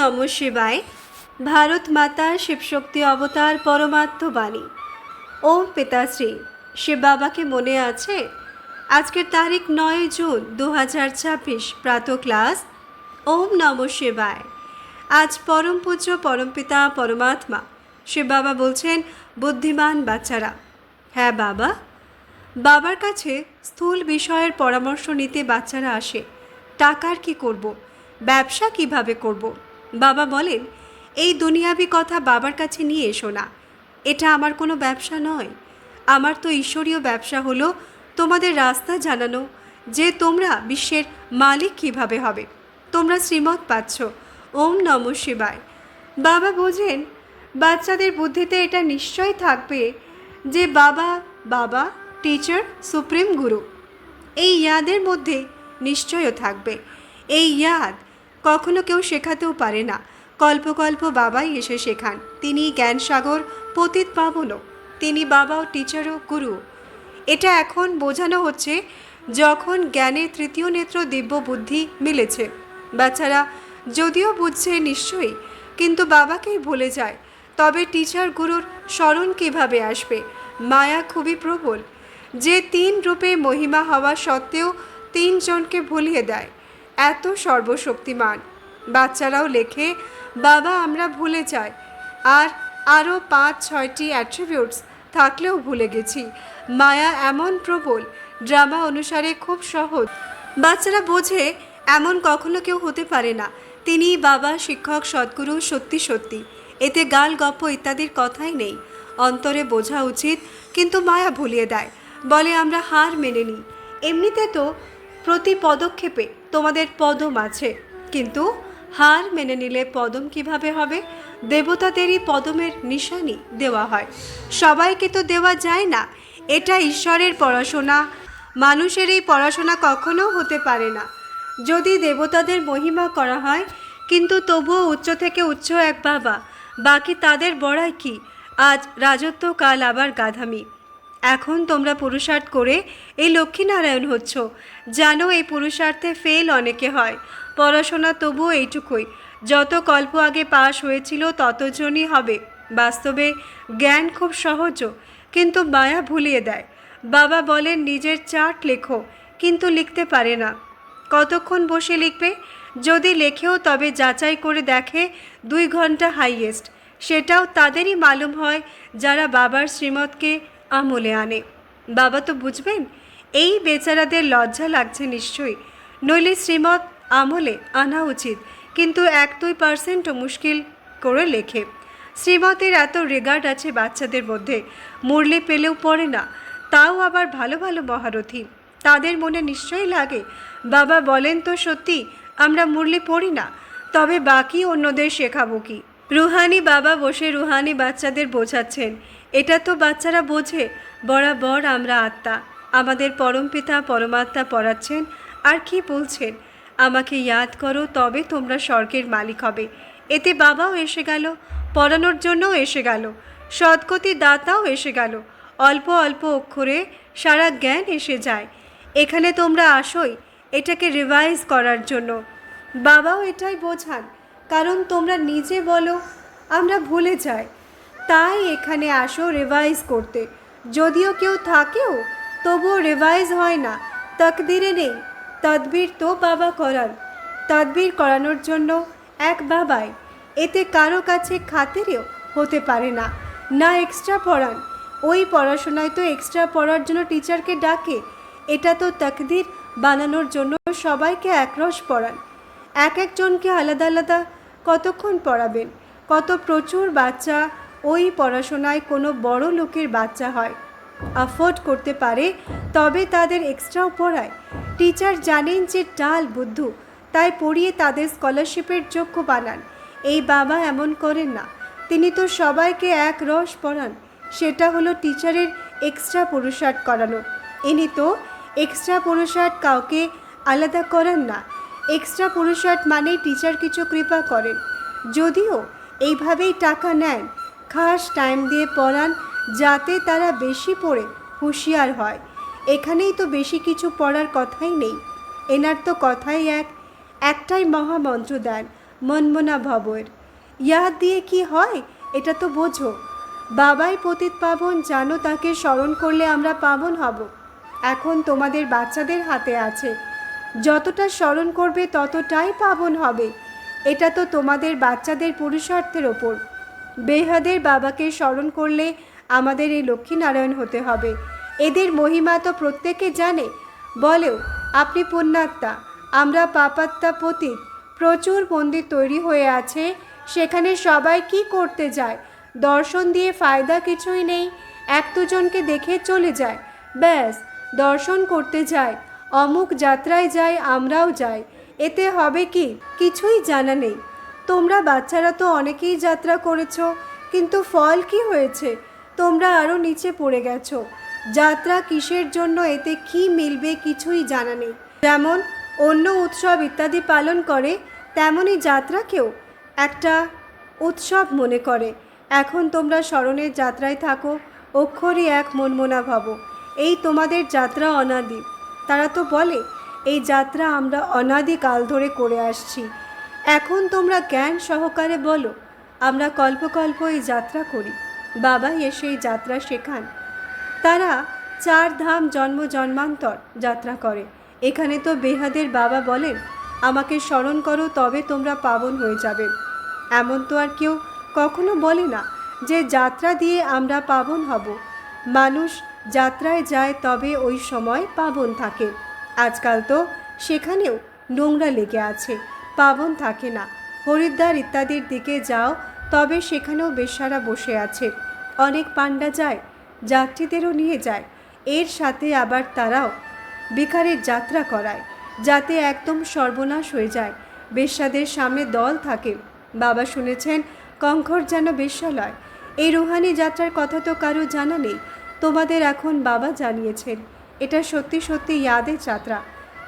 নমঃ শিবায়। ভারত মাতা শিবশক্তি অবতার পরমাত্মবাণী। ওম পিতাশ্রী শিব বাবাকে মনে আছে? আজকের তারিখ 9 জুন 2026, প্রাতঃ ক্লাস। ওম নমঃ শিবায়। আজ পরম পূজ্য পরমপিতা পরমাত্মা শিব বাবা বলছেন, বুদ্ধিমান বাচ্চারা। হ্যাঁ বাবা, বাবার কাছে স্থূল বিষয়ের পরামর্শ নিতে বাচ্চারা আসে। টাকার কি করব, ব্যবসা কিভাবে করব। বাবা বলেন, এই দুনিয়াবি কথা বাবার কাছে নিয়ে এসো না। এটা আমার কোনো ব্যবসা নয়। আমার তো ঈশ্বরীয় ব্যবসা হলো তোমাদের রাস্তা জানানো, যে তোমরা বিশ্বের মালিক কিভাবে হবে। তোমরা শ্রীমত পাচ্ছ। ওম নমঃ শিবায়। বাবা বোঝেন, বাচ্চাদের বুদ্ধিতে এটা নিশ্চয় থাকবে যে বাবা বাবা, টিচার, সুপ্রিম গুরু, এই ইয়াদের মধ্যে নিশ্চয়ও থাকবে। এই ইয়াদ কখনো কেউ শেখাতেও পারে না। কল্প কল্প বাবাই এসে শেখান। তিনি জ্ঞানসাগর, পতিত পাবনও। তিনি বাবা ও টিচারও গুরু। এটা এখন বোঝানো হচ্ছে যখন জ্ঞানের তৃতীয় নেত্র দিব্য বুদ্ধি মিলেছে। বাচ্চারা যদিও বুঝছে নিশ্চয়ই, কিন্তু বাবাকেই ভুলে যায়। তবে টিচার গুরুর স্মরণ কীভাবে আসবে? মায়া খুবই প্রবল, যে 3 রূপে মহিমা হওয়া সত্ত্বেও 3 জনকে ভুলিয়ে দেয়। এত সর্বশক্তিমান। বাচ্চারাও লেখে, বাবা আমরা ভুলে যাই, আর আরও 5-6টি অ্যাট্রিবিউটস থাকলেও ভুলে গেছি। মায়া এমন প্রবল, ড্রামা অনুসারে খুব সহজ। বাচ্চারা বোঝে এমন কখনো কেউ হতে পারে না। তিনি বাবা, শিক্ষক, সদ্গুরু সত্যি সত্যি। এতে গাল গপ্প ইত্যাদির কথাই নেই। অন্তরে বোঝা উচিত, কিন্তু মায়া ভুলিয়ে দেয়। বলে আমরা হার মেনে নিই। এমনিতে তো প্রতি পদক্ষেপে তোমাদের পদম আছে, কিন্তু হার মেনে নিলে পদম কিভাবে হবে? দেবতাদেরই পদমের নিশানি দেওয়া হয়, সবাইকে তো দেওয়া যায় না। এটা ঈশ্বরের পড়াশোনা, মানুষের এই পড়াশোনা কখনো হতে পারে না। যদি দেবতাদের মহিমা করা হয়, কিন্তু তবুও উচ্চ থেকে উচ্চ এক বাবা, বাকি তাদের বড়াই কি? আজ রাজত্ব, কাল আবার গাধামি। এখন তোমরা পুরুষার্থ করে এই লক্ষ্মীনারায়ণ হচ্ছ। জানো এই পুরুষার্থে ফেল অনেকে হয়। পড়াশোনা তবুও এইটুকুই, যত কল্প আগে পাশ হয়েছিল ততজনই হবে। বাস্তবে জ্ঞান খুব সহজও, কিন্তু মায়া ভুলিয়ে দেয়। বাবা বলেন নিজের চার্ট লেখো, কিন্তু লিখতে পারে না। কতক্ষণ বসে লিখবে? যদি লেখেও তবে যাচাই করে দেখে 2 ঘন্টা হাইয়েস্ট। সেটাও তাদেরই মালুম হয় যারা বাবার শ্রীমতকে আমলে আনে। বাবা তো বুঝবেন, এই বেচারাদের লজ্জা লাগছে নিশ্চয়ই, নইলে শ্রীমত আমলে আনা উচিত। কিন্তু 1-2% মুশকিল করে লেখে। শ্রীমতের এত রিগার্ড আছে বাচ্চাদের মধ্যে, মুরলি পেলেও পড়ে না। তাও আবার ভালো ভালো মহারথী, তাদের মনে নিশ্চয়ই লাগে। বাবা বলেন তো সত্যি, আমরা মুরলি পড়ি না, তবে বাকি অন্যদের শেখাবো কি? রুহানি বাবা বসে রুহানি বাচ্চাদের বোঝাচ্ছেন। এটা তো বাচ্চারা বোঝে, বরাবর আমরা আত্মা। আমাদের পরমপিতা পরমাত্মা পড়াচ্ছেন। আর কি বলছেন? আমাকে ইয়াদ করো, তবে তোমরা স্বর্গের মালিক হবে। এতে বাবাও এসে গেল, পড়ানোর জন্যও এসে গেল, সদ্গতি দাতাও এসে গেল। অল্প অল্প অক্ষরে সারা জ্ঞান এসে যায়। এখানে তোমরা আসোই এটাকে রিভাইজ করার জন্য। বাবাও এটাই বোঝান, কারণ তোমরা নিজে বলো আমরা ভুলে যাই, তাই এখানে আসো রিভাইজ করতে। যদিও কেউ থাকেও, তবুও রিভাইজ হয় না, তাকদিরে নেই। তদবির তো বাবা করান। তদবির করানোর জন্য এক বাবাই। এতে কারো কাছে খাতিরেও হতে পারে না। না এক্সট্রা পড়ান, ওই পড়াশোনায় তো এক্সট্রা পড়ার জন্য টিচারকে ডাকে। এটা তো তাকদির বানানোর জন্য সবাইকে একরস পড়ান। এক একজনকে আলাদা আলাদা কতক্ষণ পড়াবেন? কত প্রচুর বাচ্চা ওই পড়াশোনায় কোনো বড় লোকের বাচ্চা হয়, অ্যাফোর্ড করতে পারে, তবে তাদের এক্সট্রাও পড়ায়। টিচার জানেন যে ডাল বুদ্ধু, তাই পড়িয়ে তাদের স্কলারশিপের যোগ্য বানান। এই বাবা এমন করেন না, তিনি তো সবাইকে এক রস পড়ান। সেটা হলো টিচারের এক্সট্রা পুরুষার্থ করানো। ইনি তো এক্সট্রা পুরুষার্থ কাউকে আলাদা করেন না। এক্সট্রা পুরুষার্থ মানেই টিচার কিছু কৃপা করেন। যদিও এইভাবেই টাকা নেন, খাস টাইম দিয়ে পড়ান, যাতে তারা বেশি পড়ে হুঁশিয়ার হয়। এখানেই তো বেশি কিছু পড়ার কথাই নেই। এনার তো কথাই একটাই মহামন্ত্র দেন, মনমনা ভবের। ইহাদ দিয়ে কি হয় এটা তো বোঝো। বাবাই পতিত পাবন, জানো তাকে স্মরণ করলে আমরা পাবন হব। এখন তোমাদের বাচ্চাদের হাতে আছে, যতটা স্মরণ করবে ততটাই পাবন হবে। এটা তো তোমাদের বাচ্চাদের পুরুষার্থের ওপর। বেহাদের বাবাকে স্মরণ করলে আমাদের এই লক্ষ্মীনারায়ণ হতে হবে। এদের মহিমা তো প্রত্যেকে জানে। বলেও আপনি পুণ্যাত্মা, আমরা পাপাত্মা পতিত। প্রচুর মন্দির তৈরি হয়ে আছে, সেখানে সবাই কি করতে যায়? দর্শন দিয়ে ফায়দা কিছুই নেই। এক দুজনকে দেখে চলে যায়, ব্যাস দর্শন করতে যায়। অমুক যাত্রায় যায়, আমরাও যাই, এতে হবে কি? কিছুই জানা নেই। তোমরা বাচ্চারা তো অনেকেই যাত্রা করেছ, কিন্তু ফল কি হয়েছে? তোমরা আরও নিচে পড়ে গেছো। যাত্রা কিসের জন্য, এতে কি মিলবে কিছুই জানা নেই। যেমন অন্য উৎসব ইত্যাদি পালন করে, তেমনই যাত্রাকেও একটা উৎসব মনে করে। এখন তোমরা স্মরণের যাত্রায় থাকো, অক্ষরই এক মনমনা ভব। এই তোমাদের যাত্রা অনাদি। তারা তো বলে এই যাত্রা আমরা অনাদিকাল ধরে করে আসছি। এখন তোমরা জ্ঞান সহকারে বলো আমরা কল্পকল্প এই যাত্রা করি। বাবা এসে এই যাত্রা শেখান। তারা 4 ধাম জন্ম জন্মান্তর যাত্রা করে। এখানে তো বেহাদের বাবা বলেন আমাকে স্মরণ করো তবে তোমরা পাবন হয়ে যাবে। এমন তো আর কেউ কখনো বলে না যে যাত্রা দিয়ে আমরা পাবন হব। মানুষ যাত্রায় যায় তবে ওই সময় পাবন থাকে। আজকাল তো সেখানেও নোংরা লেগে আছে, পাবন থাকে না। হরিদ্বার ইত্যাদির দিকে যাও, তবে সেখানেও বেশ্যারা বসে আছে। অনেক পাণ্ডা যায়, যাত্রীদেরও নিয়ে যায়। এর সাথে আবার তারাও ভিখারির যাত্রা করায়, যাতে একদম সর্বনাশ হয়ে যায়। বেশ্যাদের সামনে দল থাকে। বাবা শুনেছেন কঙ্কর যেন বেশ্যালয়। এই রুহানি যাত্রার কথা তো কারো জানা নেই। তোমাদের এখন বাবা জানিয়েছেন। এটা সত্যি সত্যি ইয়াদের যাত্রা।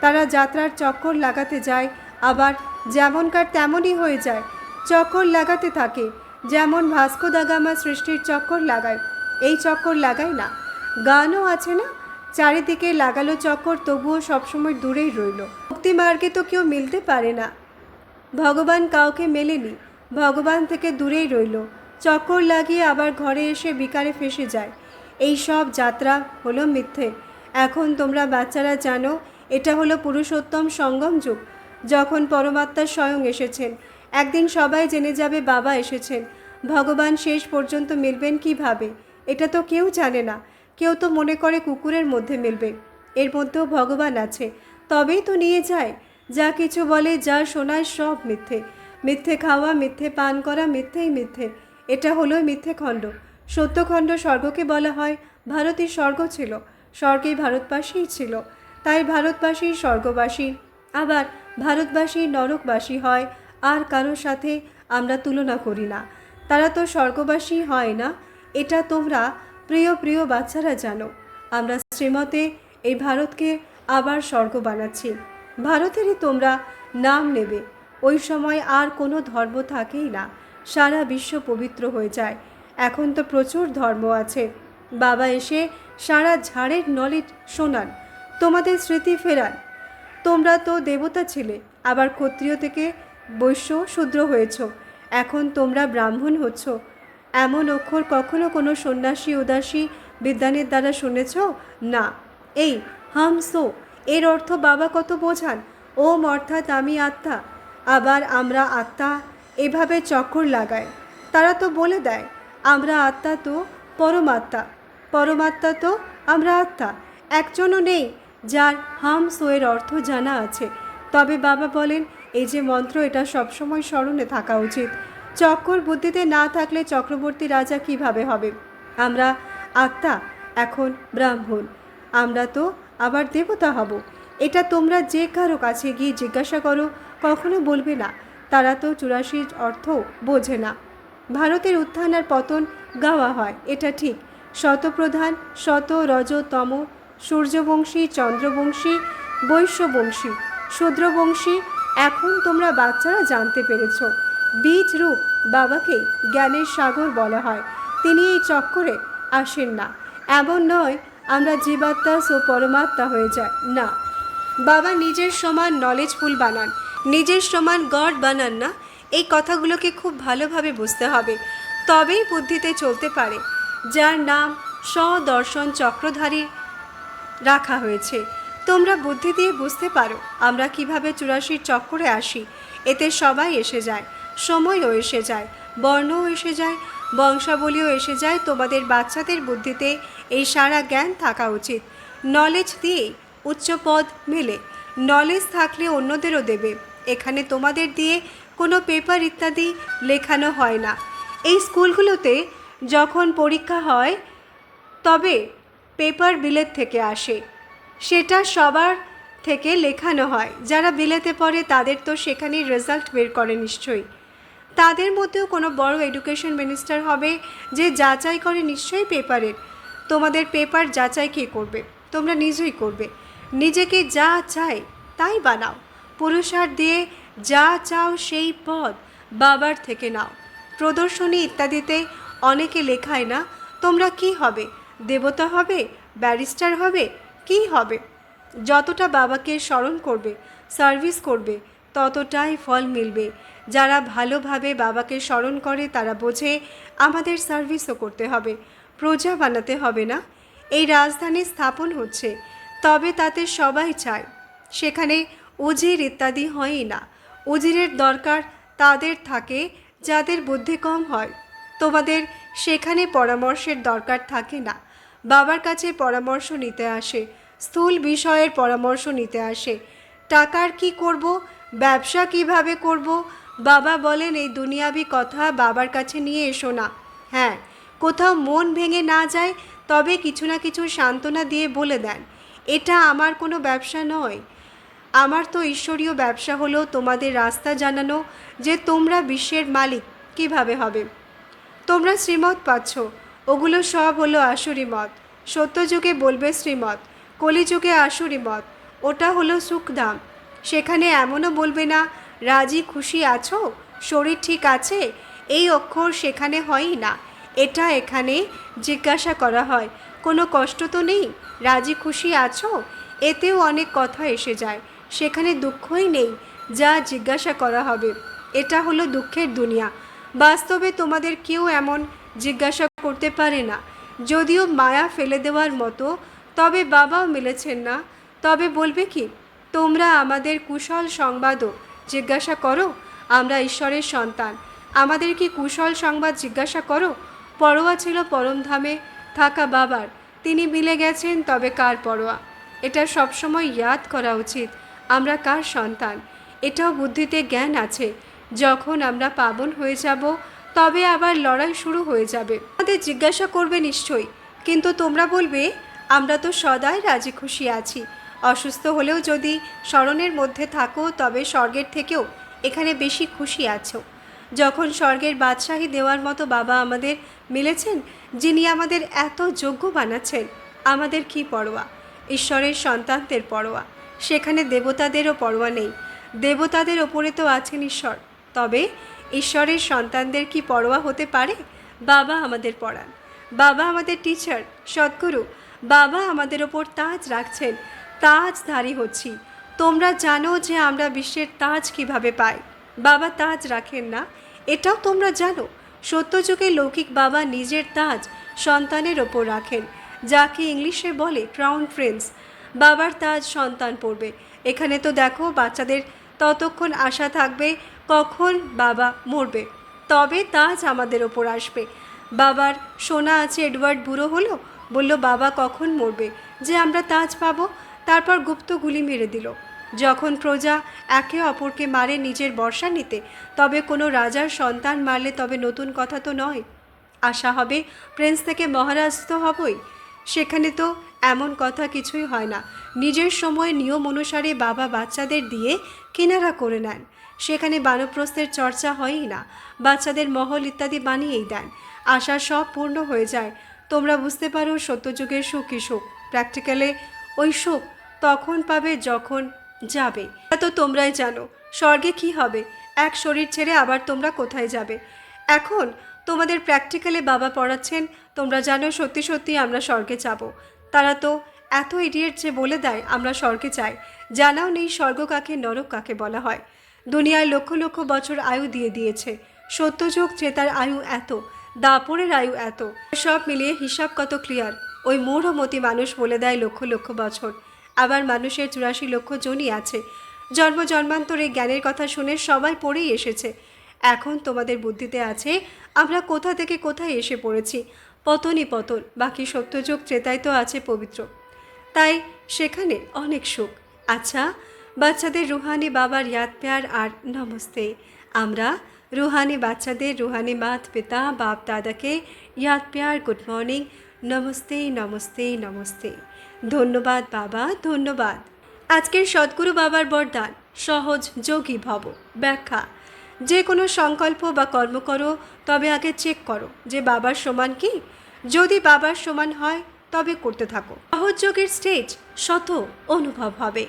তারা যাত্রার চক্কর লাগাতে যায়, আবার যেমনকার তেমনই হয়ে যায়। চক্কর লাগাতে থাকে, যেমন ভাস্কো দা গামা সৃষ্টির চক্কর লাগায়, এই চক্কর লাগায় না। গানও আছে না, চারিদিকে লাগালো চক্কর, তবুও সবসময় দূরেই রইল। মুক্তি মার্গে তো কেউ মিলতে পারে না। ভগবান কাউকে মেলেনি, ভগবান থেকে দূরেই রইল। চক্কর লাগিয়ে আবার ঘরে এসে বিকারে ফেসে যায়। এই সব যাত্রা হলো মিথ্যে। এখন তোমরা বাচ্চারা জানো এটা হলো পুরুষোত্তম সঙ্গম যুগ, যখন পরমাত্মা স্বয়ং এসেছেন। একদিন সবাই জেনে যাবে বাবা এসেছেন। ভগবান শেষ পর্যন্ত মিলবেন কিভাবে এটা তো কেউ জানে না। কেউ তো মনে করে কুকুরের মধ্যে মিলবে, এর মধ্যেও ভগবান আছে, তবেই তো নিয়ে যায়। যা কিছু বলে, যা শোনায় সব মিথ্যে। মিথ্যে খাওয়া, মিথ্যে পান করা, মিথ্যেই মিথ্যে। এটা হলো মিথ্যে খণ্ড। সত্যখণ্ড স্বর্গকে বলা হয়। ভারতই স্বর্গ ছিল, স্বর্গেই ভারতবাসীই ছিল, তাই ভারতবাসী স্বর্গবাসী, আবার ভারতবাসী নরকবাসী হয়। আর কারোর সাথে আমরা তুলনা করি না। তারা তো স্বর্গবাসী হয় না, এটা তোমরা প্রিয় প্রিয় বাচ্চারা জানো। আমরা শ্রীমতে এই ভারতকে আবার স্বর্গ বানাচ্ছি। ভারতেরই তোমরা নাম নেবে। ওই সময় আর কোনো ধর্ম থাকেই না, সারা বিশ্ব পবিত্র হয়ে যায়। এখন তো প্রচুর ধর্ম আছে। বাবা এসে সারা ঝাড়ের নলেজ শোনান, তোমাদের স্মৃতি ফেরান। তোমরা তো দেবতা ছিলে, আবার ক্ষত্রিয় থেকে বৈশ্য শূদ্র হয়েছ, এখন তোমরা ব্রাহ্মণ হচ্ছ। এমন অক্ষর কখনো কোনো সন্ন্যাসী উদাসী বিদ্বানের দ্বারা শুনেছ? না। এই হামসো এর অর্থ বাবা কত বোঝান। ওম অর্থাৎ আমি আত্মা, আবার আমরা আত্মা, এভাবে চক্কর লাগায়। তারা তো বলে দেয় আমরা আত্মা তো পরমাত্মা, পরমাত্মা তো আমরা আত্মা। একজনও নেই যার হামসো এর অর্থ জানা আছে। তবে বাবা বলেন এই যে মন্ত্র, এটা সবসময় স্মরণে থাকা উচিত। চক্কর বুদ্ধিতে না থাকলে চক্রবর্তী রাজা কিভাবে হবে? আমরা আত্মা, এখন ব্রাহ্মণ, আমরা তো আবার দেবতা হব। এটা তোমরা যে কারো কাছে গিয়ে জিজ্ঞাসা করো, কখনো বলবে না। তারা তো 84 অর্থ বোঝে না। ভারতের উত্থান আর পতন গাওয়া হয়, এটা ঠিক। শতপ্রধান, শত, রজ, তম, সূর্যবংশী, চন্দ্রবংশী, বৈশ্যবংশী, শূদ্রবংশী। এখন তোমরা বাচ্চারা জানতে পেরেছ। বীজ রূপ বাবাকেই জ্ঞানের সাগর বলা হয়। তিনি এই চক্করে আসেন না। এমন নয় আমরা জীবাত্মা ও পরমাত্মা হয়ে যায় না। বাবা নিজের সমান নলেজফুল বানান, নিজের সমান গড বানান না। এই কথাগুলোকে খুব ভালোভাবে বুঝতে হবে, তবেই বুদ্ধিতে চলতে পারে। যার নাম স্বদর্শন চক্রধারী রাখা হয়েছে। তোমরা বুদ্ধি দিয়ে বুঝতে পারো আমরা কিভাবে 84 চক্করে আসি। এতে সবাই এসে যায়, সময়ও এসে যায়, বর্ণও এসে যায়, বংশাবলীও এসে যায়। তোমাদের বাচ্চাদের বুদ্ধিতে এই সারা জ্ঞান থাকা উচিত। নলেজ দিয়ে উচ্চ পদ মেলে, নলেজ থাকলে অন্যদেরও দেবে। এখানে তোমাদের দিয়ে কোনো পেপার ইত্যাদি লেখানো হয় না। এই স্কুলগুলোতে যখন পরীক্ষা হয় তবে পেপার বিলেত থেকে আসে, সেটা সবার থেকে লেখানো হয়। যারা বিলেতে পড়ে তাদের তো সেখানেই রেজাল্ট বের করে নিশ্চয়ই। তাদের মধ্যেও কোনো বড় এডুকেশন মিনিস্টার হবে যে যাচাই করে নিশ্চয়ই পেপারের। তোমাদের পেপার যাচাই কে করবে? তোমরা নিজেই করবে। নিজেকে যা চাই তাই বানাও। পুরুষার্থ দিয়ে যা চাও সেই পদ বাবার থেকে নাও। প্রদর্শনী ইত্যাদিতে অনেকে লেখায় না তোমরা কি হবে, দেবতা হবে, ব্যারিস্টার হবে, কি হবে? যতটা বাবাকে স্মরণ করবে, সার্ভিস করবে, ততটাই ফল মিলবে। যারা ভালোভাবে বাবাকে স্মরণ করে তারা বোঝে আমাদের সার্ভিসও করতে হবে, প্রজা বানাতে হবে না। এই রাজধানী স্থাপন হচ্ছে, তবে তাতে সবাই চায়। সেখানে উজির ইত্যাদি হয়ই না। উজিরের দরকার তাদের থাকে যাদের বুদ্ধি কম হয়। তোমাদের সেখানে পরামর্শের দরকার থাকে না। বাবার কাছে পরামর্শ নিতে আসে, স্থূল বিষয়ের পরামর্শ নিতে আসে। টাকার কি করব, ব্যবসা কিভাবে করব, বাবা বলেন এই দুনিয়াবি কথা বাবার কাছে নিয়ে এসো না। হ্যাঁ, কোথাও মন ভেঙে না যায় তবে কিছু না কিছু সান্ত্বনা দিয়ে বলে দেন, এটা আমার কোনো ব্যবসা নয়। আমার তো ঈশ্বরীয় ব্যবসা হলো তোমাদের রাস্তা জানানো যে তোমরা বিশ্বের মালিক কিভাবে হবে। তোমরা শ্রীমত পাচ্ছ, ওগুলো সব হলো আসুরি মত। সত্যযুগে বলবে শ্রীমত, কলিযুগে আসুরি মত, ওটা হলো সুখধাম। সেখানে এমনও বলবে না রাজি খুশি আছো, শরীর ঠিক আছে, এই অক্ষর সেখানে হয়ই না। এটা এখানে জিজ্ঞাসা করা হয়, কোনো কষ্ট তো নেই, রাজি খুশি আছো, এতেও অনেক কথা এসে যায়। সেখানে দুঃখই নেই যা জিজ্ঞাসা করা হবে। এটা হলো দুঃখের দুনিয়া। বাস্তবে তোমাদের কেউ এমন জিজ্ঞাসা করতে পারে না, যদিও মায়া ফেলে দেওয়ার মতো। তবে বাবাও মিলেছেন না, তবে বলবে কি তোমরা আমাদের কুশল সংবাদও জিজ্ঞাসা করো। আমরা ঈশ্বরের সন্তান, আমাদের কি কুশল সংবাদ জিজ্ঞাসা করো। পরোয়া ছিল পরমধামে থাকা বাবার, তিনি মিলে গেছেন, তবে কার পরোয়া? এটা সবসময় ইয়াদ করা উচিত আমরা কার সন্তান। এটাও বুদ্ধিতে জ্ঞান আছে। যখন আমরা পাবন হয়ে যাব তবে আবার লড়াই শুরু হয়ে যাবে। আমাদের জিজ্ঞাসা করবে নিশ্চয়ই, কিন্তু তোমরা বলবে আমরা তো সদাই রাজি খুশি আছি। অসুস্থ হলেও যদি স্মরণের মধ্যে থাকো তবে স্বর্গের থেকেও এখানে বেশি খুশি আছো। যখন স্বর্গের বাদশাহী দেওয়ার মতো বাবা আমাদের মিলেছেন, যিনি আমাদের এত যোগ্য বানাচ্ছেন, আমাদের কি পরোয়া? ঈশ্বরের সন্তানদের পরোয়া। সেখানে দেবতাদেরও পরোয়া নেই। দেবতাদের ওপরে তো আছেন ঈশ্বর, তবে ঈশ্বরের সন্তানদের কি পরোয়া হতে পারে? বাবা আমাদের পড়ান, বাবা আমাদের টিচার, সদ্গুরু। বাবা আমাদের ওপর তাজ রাখছেন, তাজধারী হচ্ছি। তোমরা জানো যে আমরা বিশ্বের তাজ কিভাবে পাই। বাবা তাজ রাখেন না, এটাও তোমরা জানো। সত্যযুগে লৌকিক বাবা নিজের তাজ সন্তানের ওপর রাখেন, যাকে ইংলিশে বলে ক্রাউন প্রিন্স। বাবার তাজ সন্তান পড়বে। এখানে তো দেখো বাচ্চাদের ততক্ষণ আশা থাকবে কখন বাবা মরবে, তবে তাজ আমাদের ওপর আসবে। বাবার শোনা আছে এডওয়ার্ড বুড়ো হলো, বলল বাবা কখন মরবে যে আমরা তাজ পাবো। তারপর গুপ্ত গুলি মেরে দিল। যখন প্রজা একে অপরকে মারে নিজের বর্ষা নিতে, তবে কোনো রাজার সন্তান মারলে তবে নতুন কথা তো নয়। আশা হবে প্রিন্স থেকে মহারাজ তো হবই। সেখানে তো এমন কথা কিছুই হয় না। নিজের সময় নিয়ম অনুসারে বাবা বাচ্চাদের দিয়ে কিনারা করে নেন। সেখানে বানপ্রস্থের চর্চা হয়ই না, বাচ্চাদের মহল ইত্যাদি বানিয়েই দেন। আশা সব পূর্ণ হয়ে যায়। তোমরা বুঝতে পারো সত্যযুগের সুখ কী সুখ। প্র্যাকটিক্যালে ওই সুখ তখন পাবে যখন যাবে। তো তোমরাই জানো স্বর্গে কি হবে, এক শরীর ছেড়ে আবার তোমরা কোথায় যাবে। এখন তোমাদের প্র্যাকটিক্যালে বাবা পড়াচ্ছেন, তোমরা জানো সত্যি সত্যি আমরা স্বর্গে যাব। তারা তো এত ইডিয়েট যে বলে দেয় আমরা স্বর্গে চাই, জানাও নেই স্বর্গ কাকে নরক কাকে বলা হয়। দুনিয়ায় লক্ষ লক্ষ বছর আয়ু দিয়ে দিয়েছে। সত্যযুগ ত্রেতার আয়ু এত, দাপরের আয়ু এত, সব মিলিয়ে হিসাব কত ক্লিয়ার। ওই মূঢ়মতি মানুষ বলে দেয় লক্ষ লক্ষ বছর। আবার মানুষের 84 লক্ষ জনই আছে। জন্ম জন্মান্তরে জ্ঞানের কথা শুনে সবাই পড়েই এসেছে। এখন তোমাদের বুদ্ধিতে আছে আমরা কোথা থেকে কোথায় এসে পড়েছি। পতনই পতন, বাকি সত্যযুগ ত্রেতায় তো আছে পবিত্র, তাই সেখানে অনেক সুখ। আচ্ছা, বাচ্চাদের রুহানি বাবার ইয়াদ প্যার আর নমস্তে। আমরা রুহানি বাচ্চাদের রুহানি মাত পিতা বাপ দাদাকে ইয়াদ প্যার, গুড মর্নিং, নমস্তে নমস্তে নমস্তে। ধন্যবাদ বাবা, ধন্যবাদ। আজকের সদ্গুরু বাবার বরদান, সহজ যোগী ভব। ব্যাখ্যা: যে কোনো সংকল্প বা কর্ম করো, তবে আগে চেক করো যে বাবার সমান কি। যদি বাবার সমান হয় তবে করতে থাকো। সহজ যোগের স্টেজ শত অনুভব হবে।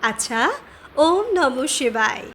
আচ্ছা, ওম নমঃ শিবায়।